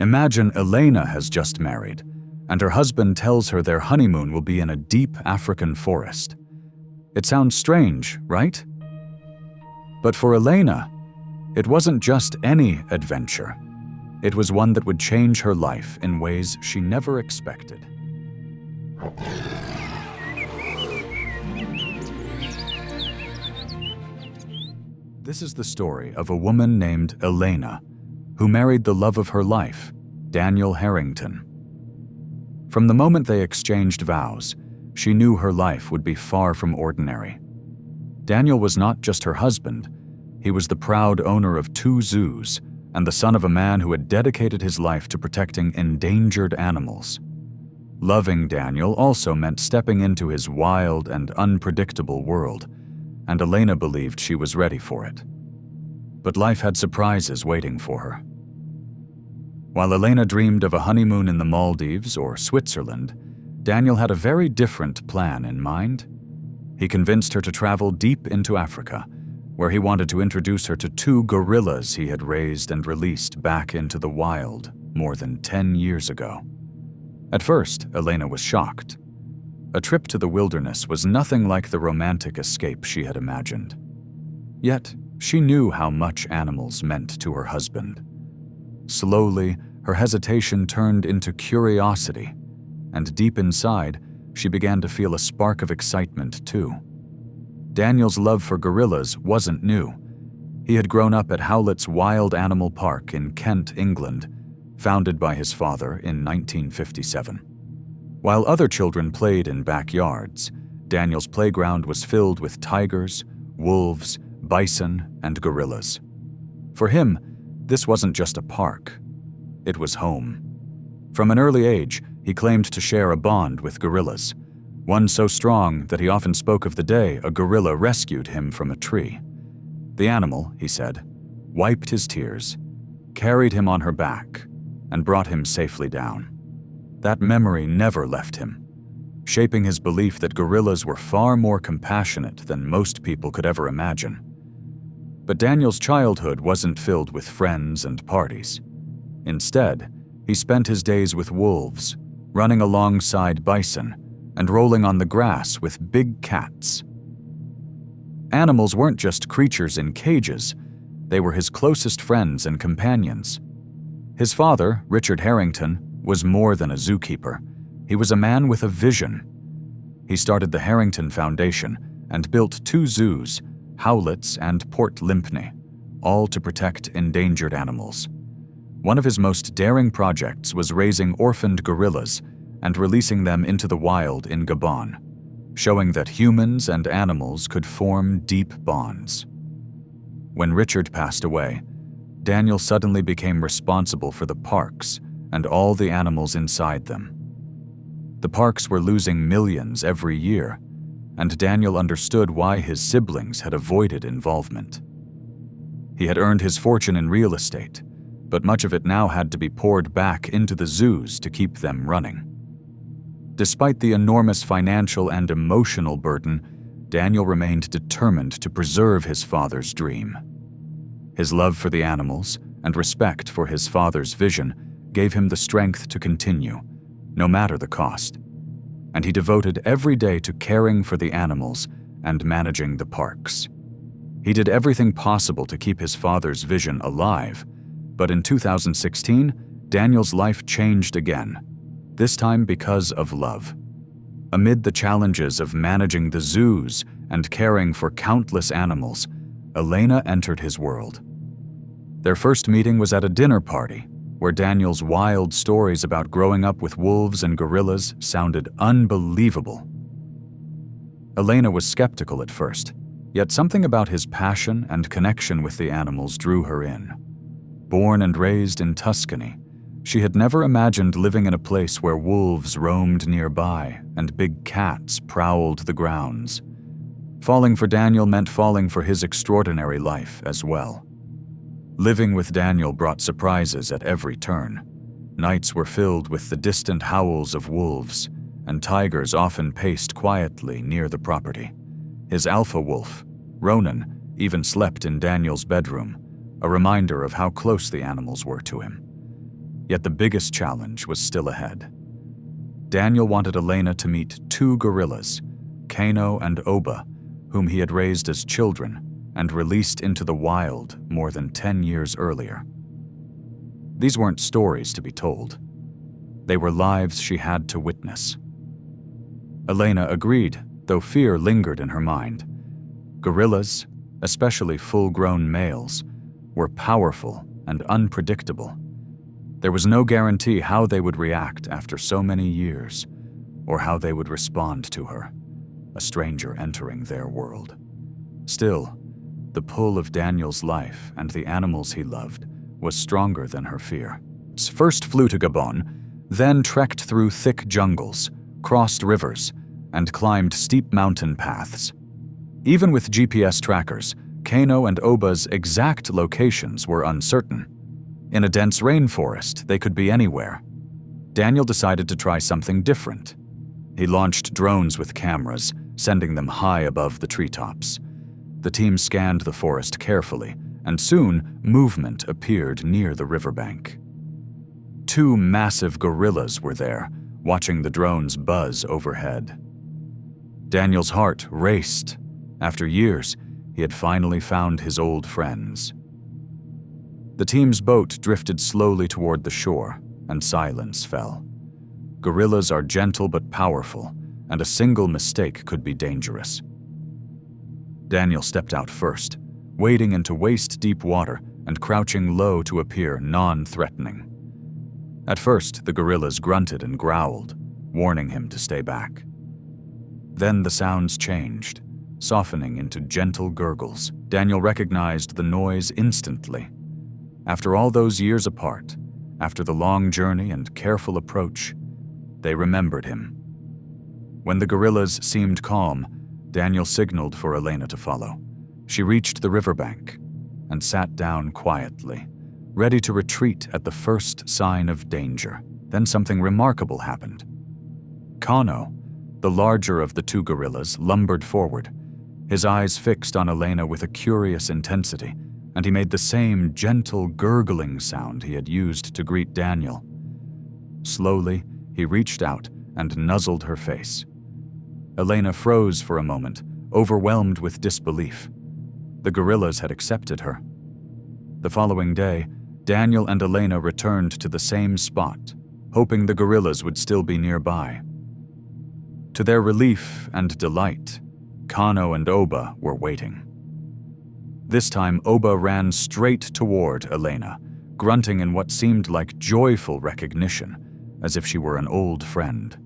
Imagine Elena has just married, and her husband tells her their honeymoon will be in a deep African forest. It sounds strange, right? But for Elena, it wasn't just any adventure. It was one that would change her life in ways she never expected. This is the story of a woman named Elena, who married the love of her life, Daniel Harrington. From the moment they exchanged vows, she knew her life would be far from ordinary. Daniel was not just her husband, he was the proud owner of 2 zoos and the son of a man who had dedicated his life to protecting endangered animals. Loving Daniel also meant stepping into his wild and unpredictable world, and Elena believed she was ready for it. But life had surprises waiting for her. While Elena dreamed of a honeymoon in the Maldives or Switzerland, Daniel had a very different plan in mind. He convinced her to travel deep into Africa, where he wanted to introduce her to 2 gorillas he had raised and released back into the wild more than 10 years ago. At first, Elena was shocked. A trip to the wilderness was nothing like the romantic escape she had imagined. Yet, she knew how much animals meant to her husband. Slowly, her hesitation turned into curiosity, and deep inside, she began to feel a spark of excitement too. Daniel's love for gorillas wasn't new. He had grown up at Howlett's Wild Animal Park in Kent, England, founded by his father in 1957. While other children played in backyards, Daniel's playground was filled with tigers, wolves, bison, and gorillas. For him, this wasn't just a park. It was home. From an early age, he claimed to share a bond with gorillas, one so strong that he often spoke of the day a gorilla rescued him from a tree. The animal, he said, wiped his tears, carried him on her back, and brought him safely down. That memory never left him, shaping his belief that gorillas were far more compassionate than most people could ever imagine. But Daniel's childhood wasn't filled with friends and parties. Instead, he spent his days with wolves, running alongside bison, and rolling on the grass with big cats. Animals weren't just creatures in cages, they were his closest friends and companions. His father, Richard Harrington, was more than a zookeeper. He was a man with a vision. He started the Harrington Foundation and built 2 zoos, Howlett's and Port Lympne, all to protect endangered animals. One of his most daring projects was raising orphaned gorillas and releasing them into the wild in Gabon, showing that humans and animals could form deep bonds. When Richard passed away, Daniel suddenly became responsible for the parks and all the animals inside them. The parks were losing millions every year, and Daniel understood why his siblings had avoided involvement. He had earned his fortune in real estate, but much of it now had to be poured back into the zoos to keep them running. Despite the enormous financial and emotional burden, Daniel remained determined to preserve his father's dream. His love for the animals and respect for his father's vision gave him the strength to continue, no matter the cost. And he devoted every day to caring for the animals and managing the parks. He did everything possible to keep his father's vision alive, but in 2016, Daniel's life changed again, this time because of love. Amid the challenges of managing the zoos and caring for countless animals, Elena entered his world. Their first meeting was at a dinner party, where Daniel's wild stories about growing up with wolves and gorillas sounded unbelievable. Elena was skeptical at first, yet something about his passion and connection with the animals drew her in. Born and raised in Tuscany, she had never imagined living in a place where wolves roamed nearby and big cats prowled the grounds. Falling for Daniel meant falling for his extraordinary life as well. Living with Daniel brought surprises at every turn. Nights were filled with the distant howls of wolves, and tigers often paced quietly near the property. His alpha wolf, Ronan, even slept in Daniel's bedroom, a reminder of how close the animals were to him. Yet the biggest challenge was still ahead. Daniel wanted Elena to meet two gorillas, Kano and Oba, whom he had raised as children and released into the wild more than 10 years earlier. These weren't stories to be told. They were lives she had to witness. Elena agreed, though fear lingered in her mind. Gorillas, especially full-grown males, were powerful and unpredictable. There was no guarantee how they would react after so many years, or how they would respond to her, a stranger entering their world. Still, the pull of Daniel's life and the animals he loved was stronger than her fear. First flew to Gabon, then trekked through thick jungles, crossed rivers, and climbed steep mountain paths. Even with GPS trackers, Kano and Oba's exact locations were uncertain. In a dense rainforest, they could be anywhere. Daniel decided to try something different. He launched drones with cameras, sending them high above the treetops. The team scanned the forest carefully, and soon movement appeared near the riverbank. Two massive gorillas were there, watching the drones buzz overhead. Daniel's heart raced. After years, he had finally found his old friends. The team's boat drifted slowly toward the shore, and silence fell. Gorillas are gentle but powerful, and a single mistake could be dangerous. Daniel stepped out first, wading into waist-deep water and crouching low to appear non-threatening. At first, the gorillas grunted and growled, warning him to stay back. Then the sounds changed, softening into gentle gurgles. Daniel recognized the noise instantly. After all those years apart, after the long journey and careful approach, they remembered him. When the gorillas seemed calm, Daniel signaled for Elena to follow. She reached the riverbank and sat down quietly, ready to retreat at the first sign of danger. Then something remarkable happened. Kano, the larger of the two gorillas, lumbered forward, his eyes fixed on Elena with a curious intensity, and he made the same gentle gurgling sound he had used to greet Daniel. Slowly, he reached out and nuzzled her face. Elena froze for a moment, overwhelmed with disbelief. The gorillas had accepted her. The following day, Daniel and Elena returned to the same spot, hoping the gorillas would still be nearby. To their relief and delight, Kano and Oba were waiting. This time, Oba ran straight toward Elena, grunting in what seemed like joyful recognition, as if she were an old friend.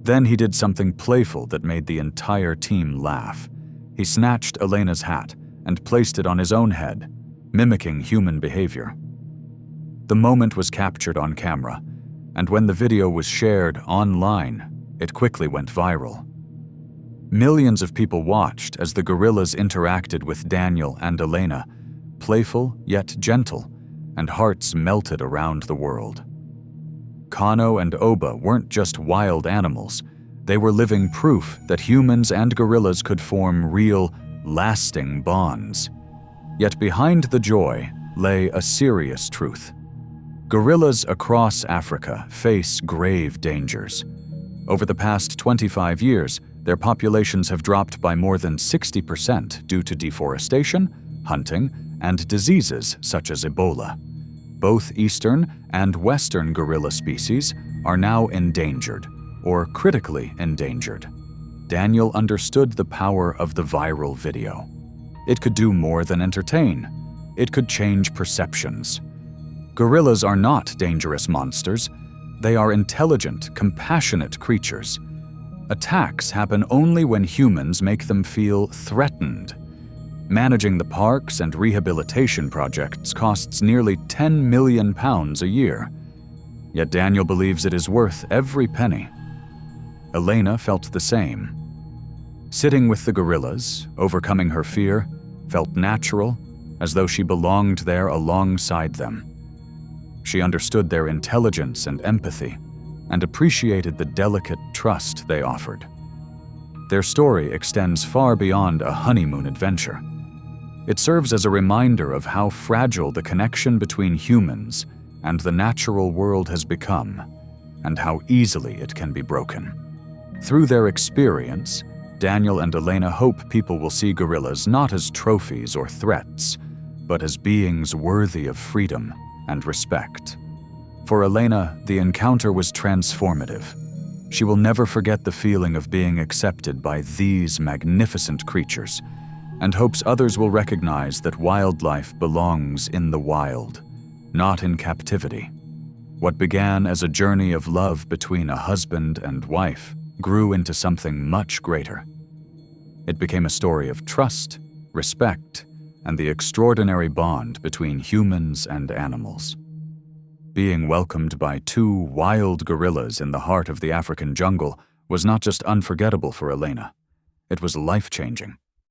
Then he did something playful that made the entire team laugh. He snatched Elena's hat and placed it on his own head, mimicking human behavior. The moment was captured on camera, and when the video was shared online, it quickly went viral. Millions of people watched as the gorillas interacted with Daniel and Elena, playful yet gentle, and hearts melted around the world. Kano and Oba weren't just wild animals, they were living proof that humans and gorillas could form real, lasting bonds. Yet behind the joy lay a serious truth. Gorillas across Africa face grave dangers. Over the past 25 years, their populations have dropped by more than 60% due to deforestation, hunting, and diseases such as Ebola. Both eastern and western gorilla species are now endangered, or critically endangered. Daniel understood the power of the viral video. It could do more than entertain. It could change perceptions. Gorillas are not dangerous monsters. They are intelligent, compassionate creatures. Attacks happen only when humans make them feel threatened. Managing the parks and rehabilitation projects costs nearly £10 million a year. Yet Daniel believes it is worth every penny. Elena felt the same. Sitting with the gorillas, overcoming her fear, felt natural, as though she belonged there alongside them. She understood their intelligence and empathy, and appreciated the delicate trust they offered. Their story extends far beyond a honeymoon adventure. It serves as a reminder of how fragile the connection between humans and the natural world has become, and how easily it can be broken. Through their experience, Daniel and Elena hope people will see gorillas not as trophies or threats, but as beings worthy of freedom and respect. For Elena, the encounter was transformative. She will never forget the feeling of being accepted by these magnificent creatures, and hopes others will recognize that wildlife belongs in the wild, not in captivity. What began as a journey of love between a husband and wife grew into something much greater. It became a story of trust, respect, and the extraordinary bond between humans and animals. Being welcomed by two wild gorillas in the heart of the African jungle was not just unforgettable for Elena, it was life-changing.